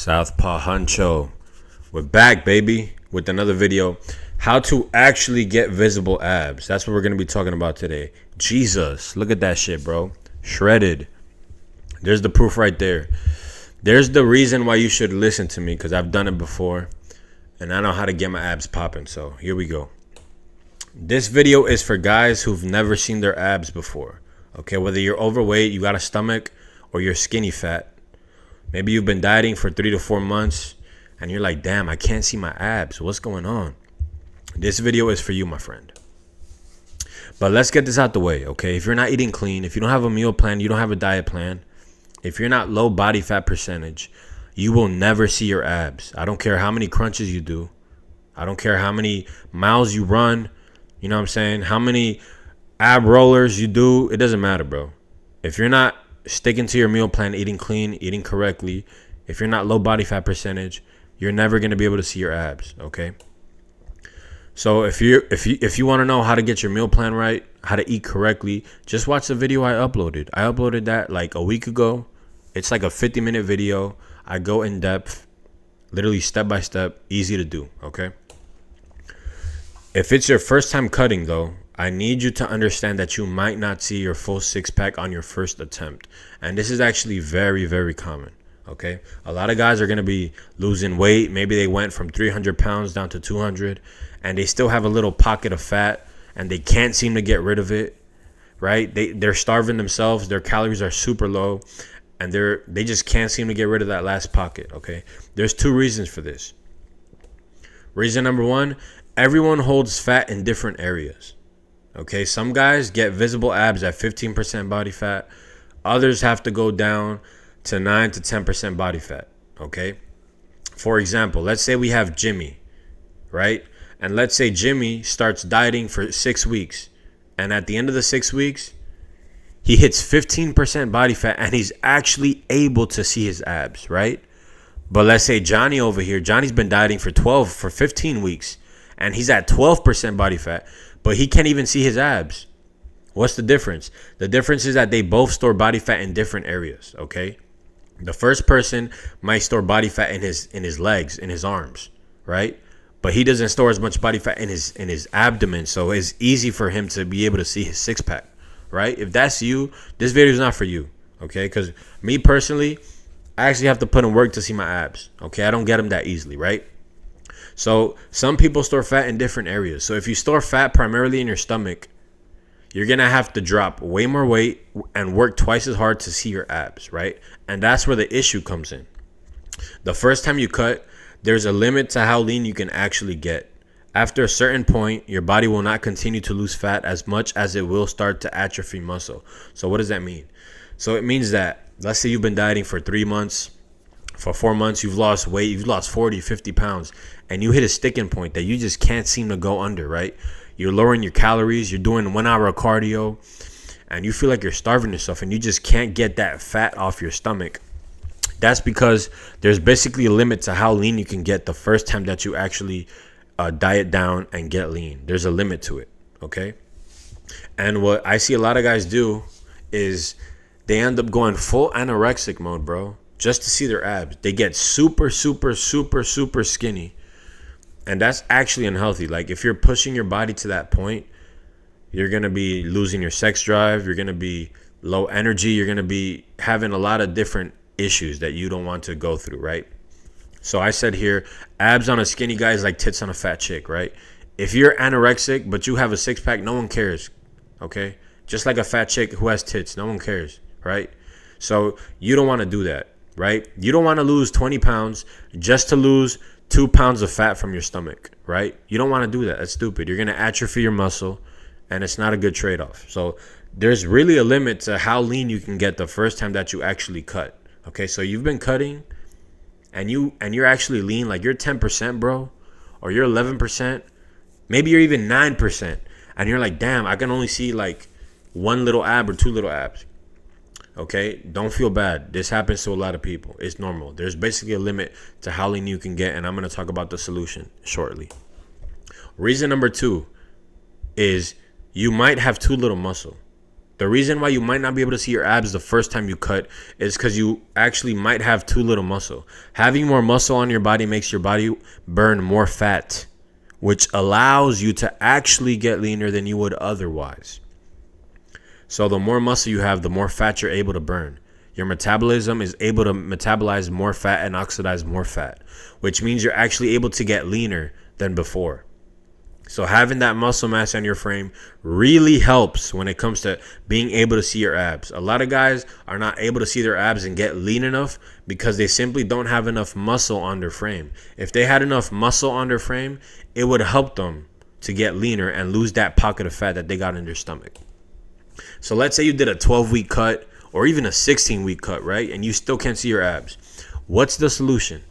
Southpaw Huncho. We're back, baby, with another video. How to actually get visible abs. That's what we're going to be talking about today. Jesus, look at that shit, bro. Shredded. There's the proof right there. There's the reason why you should listen to me, because I've done it before, and I know how to get my abs popping. So here we go. This video is for guys who've never seen their abs before. Okay, whether you're overweight, you got a stomach, or you're skinny fat. Maybe you've been dieting for 3 to 4 months and you're like, damn, I can't see my abs. What's going on? This video is for you, my friend. But let's get this out the way, okay? If you're not eating clean, if you don't have a meal plan, you don't have a diet plan, if you're not low body fat percentage, you will never see your abs. I don't care how many crunches you do. I don't care how many miles you run. You know what I'm saying? How many ab rollers you do. It doesn't matter, bro. If you're not sticking to your meal plan, eating clean, eating correctly, if you're not low body fat percentage, you're never going to be able to see your abs, okay? So if you want to know how to get your meal plan right, how to eat correctly, just watch the video I uploaded. I uploaded that like a week ago. It's like a 50-minute video. I go in depth, literally step by step, easy to do, okay? If it's your first time cutting though, I need you to understand that you might not see your full six-pack on your first attempt. And this is actually very, very common, okay? A lot of guys are going to be losing weight. Maybe they went from 300 pounds down to 200, and they still have a little pocket of fat, and they can't seem to get rid of it, right? They're starving themselves. Their calories are super low, and they just can't seem to get rid of that last pocket, okay? There's two reasons for this. Reason number one, everyone holds fat in different areas. Okay, some guys get visible abs at 15% body fat. Others have to go down to 9 to 10% body fat. Okay, for example, let's say we have Jimmy, right? And let's say Jimmy starts dieting for 6 weeks. And at the end of the 6 weeks, he hits 15% body fat and he's actually able to see his abs, right? But let's say Johnny over here, Johnny's been dieting for 15 weeks and he's at 12% body fat, but he can't even see his abs. What's the difference? The difference is that they both store body fat in different areas, okay? The first person might store body fat in his legs, in his arms, right? But he doesn't store as much body fat in his abdomen, so it's easy for him to be able to see his six-pack, right? If that's you, this video is not for you, okay? Because me personally, I actually have to put in work to see my abs, okay? I don't get them that easily, right? So some people store fat in different areas. So if you store fat primarily in your stomach, you're going to have to drop way more weight and work twice as hard to see your abs, right? And that's where the issue comes in. The first time you cut, there's a limit to how lean you can actually get. After a certain point, your body will not continue to lose fat as much as it will start to atrophy muscle. So what does that mean? So it means that, let's say you've been dieting for 3 months. For 4 months, you've lost weight, you've lost 40, 50 pounds, and you hit a sticking point that you just can't seem to go under, right? You're lowering your calories, you're doing 1 hour of cardio, and you feel like you're starving yourself, and you just can't get that fat off your stomach. That's because there's basically a limit to how lean you can get the first time that you actually diet down and get lean. There's a limit to it, okay? And what I see a lot of guys do is they end up going full anorexic mode, bro, just to see their abs. They get super, super, super, super skinny. And that's actually unhealthy. Like, if you're pushing your body to that point, you're going to be losing your sex drive. You're going to be low energy. You're going to be having a lot of different issues that you don't want to go through, right? So I said here, abs on a skinny guy is like tits on a fat chick, right? If you're anorexic, but you have a six-pack, no one cares, okay? Just like a fat chick who has tits, no one cares, right? So you don't want to do that. Right? You don't want to lose 20 pounds just to lose 2 pounds of fat from your stomach, right? You don't want to do that. That's stupid. You're going to atrophy your muscle, and it's not a good trade-off. So there's really a limit to how lean you can get the first time that you actually cut. Okay, so you've been cutting, and you're actually lean, like you're 10%, bro, or you're 11%, maybe you're even 9%, and you're like, damn, I can only see like 1 little ab or 2 little abs. Okay, don't feel bad. This happens to a lot of people. It's normal. There's basically a limit to how lean you can get, and I'm going to talk about the solution shortly. Reason number 2 is you might have too little muscle. The reason why you might not be able to see your abs the first time you cut is because you actually might have too little muscle. Having more muscle on your body makes your body burn more fat, which allows you to actually get leaner than you would otherwise. So the more muscle you have, the more fat you're able to burn. Your metabolism is able to metabolize more fat and oxidize more fat, which means you're actually able to get leaner than before. So having that muscle mass on your frame really helps when it comes to being able to see your abs. A lot of guys are not able to see their abs and get lean enough because they simply don't have enough muscle on their frame. If they had enough muscle on their frame, it would help them to get leaner and lose that pocket of fat that they got in their stomach. So let's say you did a 12-week cut or even a 16-week cut, right? And you still can't see your abs. What's the solution?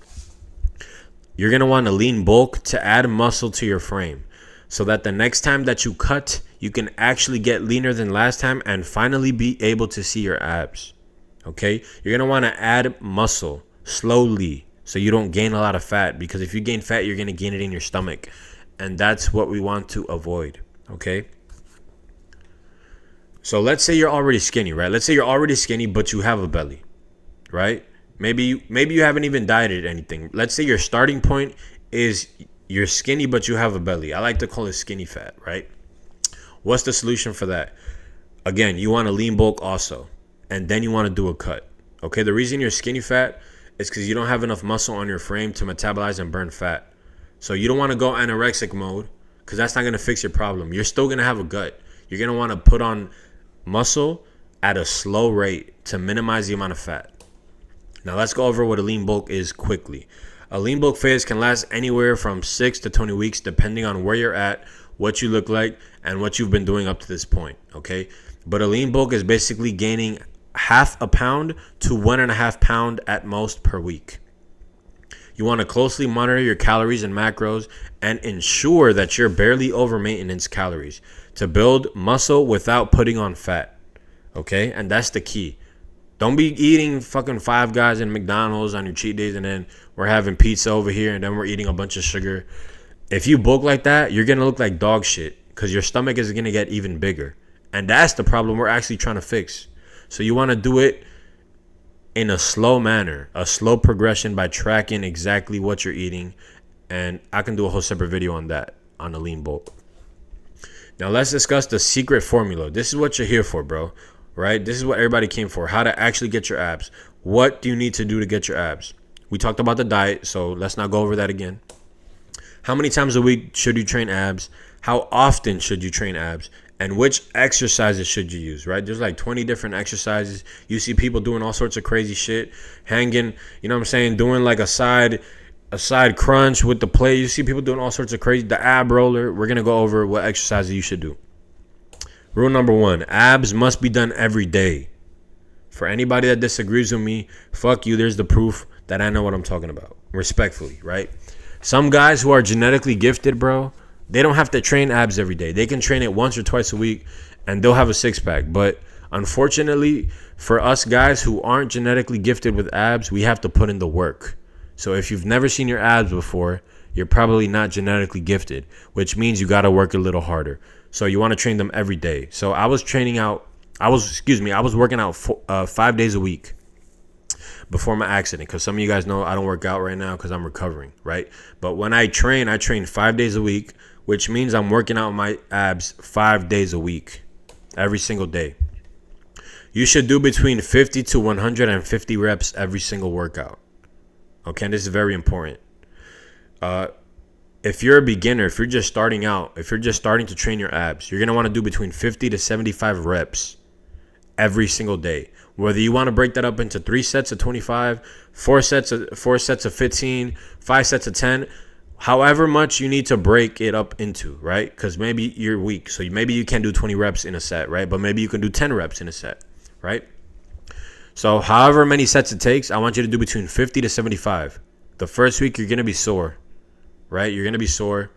You're going to want to lean bulk to add muscle to your frame, so that the next time that you cut, you can actually get leaner than last time and finally be able to see your abs. Okay? You're going to want to add muscle slowly so you don't gain a lot of fat, because if you gain fat, you're going to gain it in your stomach. And that's what we want to avoid. Okay? So let's say you're already skinny, right? Let's say you're already skinny, but you have a belly, right? Maybe you haven't even dieted anything. Let's say your starting point is you're skinny, but you have a belly. I like to call it skinny fat, right? What's the solution for that? Again, you want to lean bulk also, and then you want to do a cut. Okay, the reason you're skinny fat is because you don't have enough muscle on your frame to metabolize and burn fat. So you don't want to go anorexic mode, because that's not going to fix your problem. You're still going to have a gut. You're going to want to put on muscle at a slow rate to minimize the amount of fat. Now let's go over what a lean bulk is quickly. A lean bulk phase can last anywhere from 6 to 20 weeks depending on where you're at, what you look like, and what you've been doing up to this point, okay? But a lean bulk is basically gaining half a pound to 1.5 pounds at most per week. You want to closely monitor your calories and macros and ensure that you're barely over maintenance calories to build muscle without putting on fat, okay? And that's the key. Don't be eating fucking Five Guys and McDonald's on your cheat days and then we're having pizza over here and then we're eating a bunch of sugar. If you bulk like that, you're going to look like dog shit because your stomach is going to get even bigger. And that's the problem we're actually trying to fix. So you want to do it in a slow manner, a slow progression by tracking exactly what you're eating. And I can do a whole separate video on that, on the lean bulk. Now let's discuss the secret formula. This is what you're here for, bro. Right? This is what everybody came for. How to actually get your abs. What do you need to do to get your abs? We talked about the diet, so let's not go over that again. How many times a week should you train abs? How often should you train abs? And which exercises should you use, right? There's like 20 different exercises. You see people doing all sorts of crazy shit. Hanging, you know what I'm saying? Doing like a side crunch with the plate. You see people doing all sorts of crazy. The ab roller. We're going to go over what exercises you should do. Rule number 1, abs must be done every day. For anybody that disagrees with me, fuck you. There's the proof that I know what I'm talking about. Respectfully, right? Some guys who are genetically gifted, bro, they don't have to train abs every day. They can train it once or twice a week and they'll have a six-pack. But unfortunately, for us guys who aren't genetically gifted with abs, we have to put in the work. So if you've never seen your abs before, you're probably not genetically gifted, which means you got to work a little harder. So you want to train them every day. So I was working out 5 days a week before my accident, because some of you guys know I don't work out right now because I'm recovering, right? But when I train 5 days a week, which means I'm working out my abs 5 days a week, every single day. You should do between 50 to 150 reps every single workout. Okay, and this is very important. If you're a beginner, if you're just starting out, if you're just starting to train your abs, you're going to want to do between 50 to 75 reps every single day. Whether you want to break that up into 3 sets of 25, 4 sets of 15, 5 sets of 10, however much you need to break it up into, right? Because maybe you're weak, so maybe you can't do 20 reps in a set, right? But maybe you can do 10 reps in a set, right? So however many sets it takes, I want you to do between 50 to 75. The first week, you're going to be sore. Right? You're going to be sore,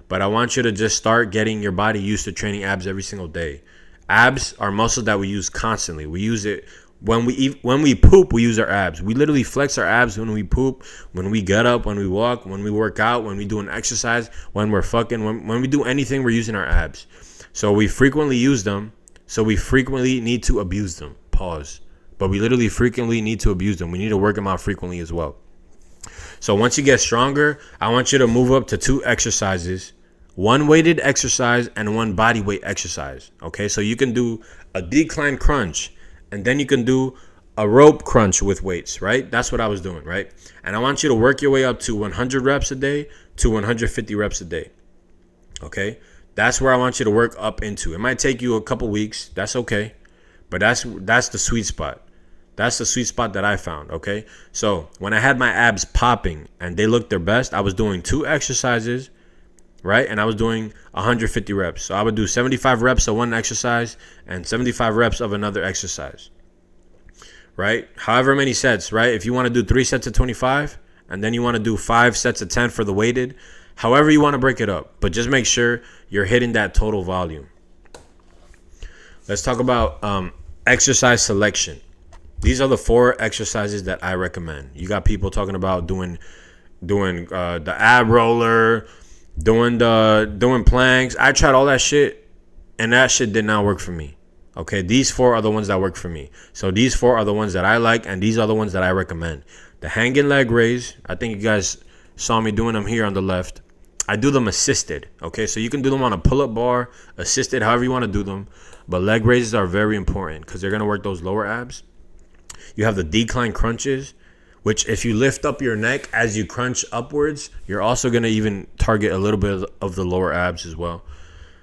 but I want you to just start getting your body used to training abs every single day. Abs are muscles that we use constantly. We use it when we eat, when we poop, we use our abs. We literally flex our abs when we poop, when we get up, when we walk, when we work out, when we do an exercise, when we're fucking, when we do anything, we're using our abs. So we frequently use them So we frequently need to abuse them. Pause. But we literally frequently need to abuse them. We need to work them out frequently as well. So once you get stronger, I want you to move up to 2 exercises, 1 weighted exercise and 1 body weight exercise. Okay, so you can do a decline crunch and then you can do a rope crunch with weights, right? That's what I was doing, right? And I want you to work your way up to 100 reps a day to 150 reps a day. Okay, that's where I want you to work up into. It might take you a couple weeks. That's okay, but that's the sweet spot. That's the sweet spot that I found, okay? So when I had my abs popping and they looked their best, I was doing 2 exercises, right? And I was doing 150 reps. So I would do 75 reps of one exercise and 75 reps of another exercise, right? However many sets, right? If you want to do 3 sets of 25 and then you want to do 5 sets of 10 for the weighted, however you want to break it up. But just make sure you're hitting that total volume. Let's talk about exercise selection. These are the 4 exercises that I recommend. You got people talking about doing the ab roller, doing planks. I tried all that shit, and that shit did not work for me. Okay, these 4 are the ones that work for me. So these 4 are the ones that I like, and these are the ones that I recommend. The hanging leg raise. I think you guys saw me doing them here on the left. I do them assisted. Okay, so you can do them on a pull-up bar, assisted, however you want to do them. But leg raises are very important because they're gonna work those lower abs. You have the decline crunches, which if you lift up your neck as you crunch upwards, you're also going to even target a little bit of the lower abs as well,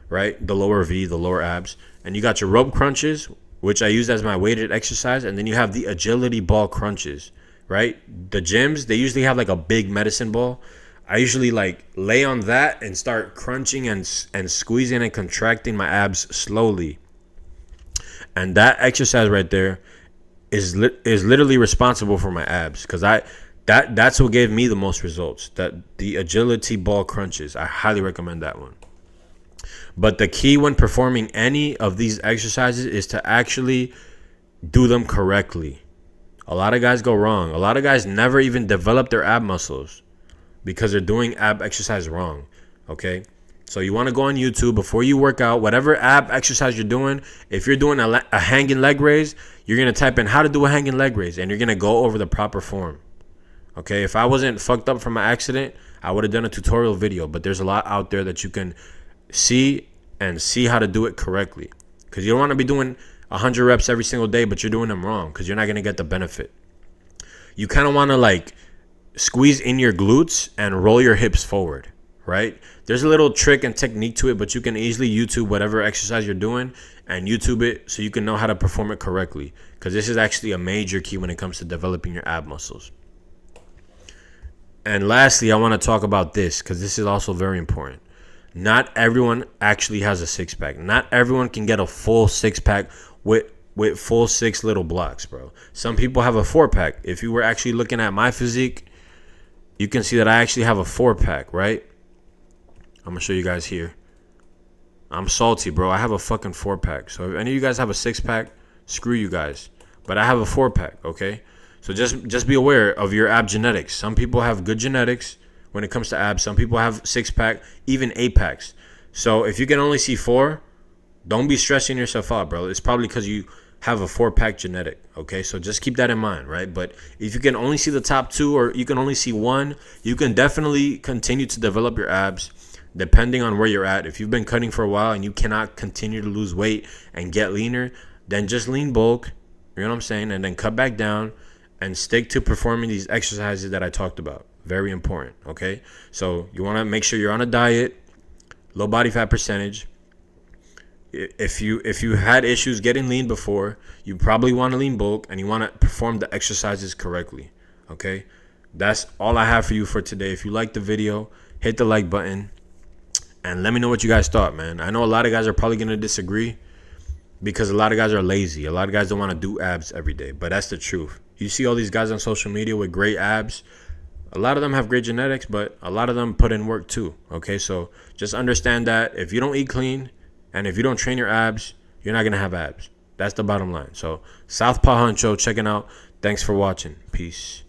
right? The lower V, the lower abs. And you got your rope crunches, which I use as my weighted exercise. And then you have the agility ball crunches, right? The gyms, they usually have like a big medicine ball. I usually like lay on that and start crunching and squeezing and contracting my abs slowly. And that exercise right there is literally responsible for my abs, because that's what gave me the most results. That the agility ball crunches, I highly recommend that one. But the key when performing any of these exercises is to actually do them correctly. A lot of guys go wrong. A lot of guys never even develop their ab muscles because they're doing ab exercise wrong. Okay, so you want to go on YouTube before you work out, whatever ab exercise you're doing. If you're doing a hanging leg raise, you're going to type in how to do a hanging leg raise, and you're going to go over the proper form. Okay, if I wasn't fucked up from my accident, I would have done a tutorial video, but there's a lot out there that you can see how to do it correctly, because you don't want to be doing 100 reps every single day, but you're doing them wrong because you're not going to get the benefit. You kind of want to like squeeze in your glutes and roll your hips forward, right? There's a little trick and technique to it, but you can easily YouTube whatever exercise you're doing and YouTube it so you can know how to perform it correctly, because this is actually a major key when it comes to developing your ab muscles. And lastly, I want to talk about this because this is also very important. Not everyone actually has a 6-pack. Not everyone can get a full 6-pack with full 6 little blocks, bro. Some people have a 4-pack. If you were actually looking at my physique, you can see that I actually have a 4-pack, right? I'm going to show you guys here. I'm salty, bro. I have a fucking 4-pack. So if any of you guys have a 6-pack, screw you guys. But I have a 4-pack, okay? So just be aware of your ab genetics. Some people have good genetics when it comes to abs. Some people have 6-pack, even 8-packs. So if you can only see 4, don't be stressing yourself out, bro. It's probably because you have a 4-pack genetic, okay? So just keep that in mind, right? But if you can only see the top 2 or you can only see 1, you can definitely continue to develop your abs depending on where you're at. If you've been cutting for a while and you cannot continue to lose weight and get leaner, then just lean bulk, you know what I'm saying? And then cut back down and stick to performing these exercises that I talked about. Very important, okay? So you want to make sure you're on a diet, low body fat percentage. If you had issues getting lean before, you probably want to lean bulk and you want to perform the exercises correctly, okay? That's all I have for you for today. If you liked the video, hit the like button and let me know what you guys thought, man. I know a lot of guys are probably going to disagree because a lot of guys are lazy. A lot of guys don't want to do abs every day, but that's the truth. You see all these guys on social media with great abs. A lot of them have great genetics, but a lot of them put in work too, okay? So just understand that if you don't eat clean and if you don't train your abs, you're not going to have abs. That's the bottom line. So Southpaw Huncho checking out. Thanks for watching. Peace.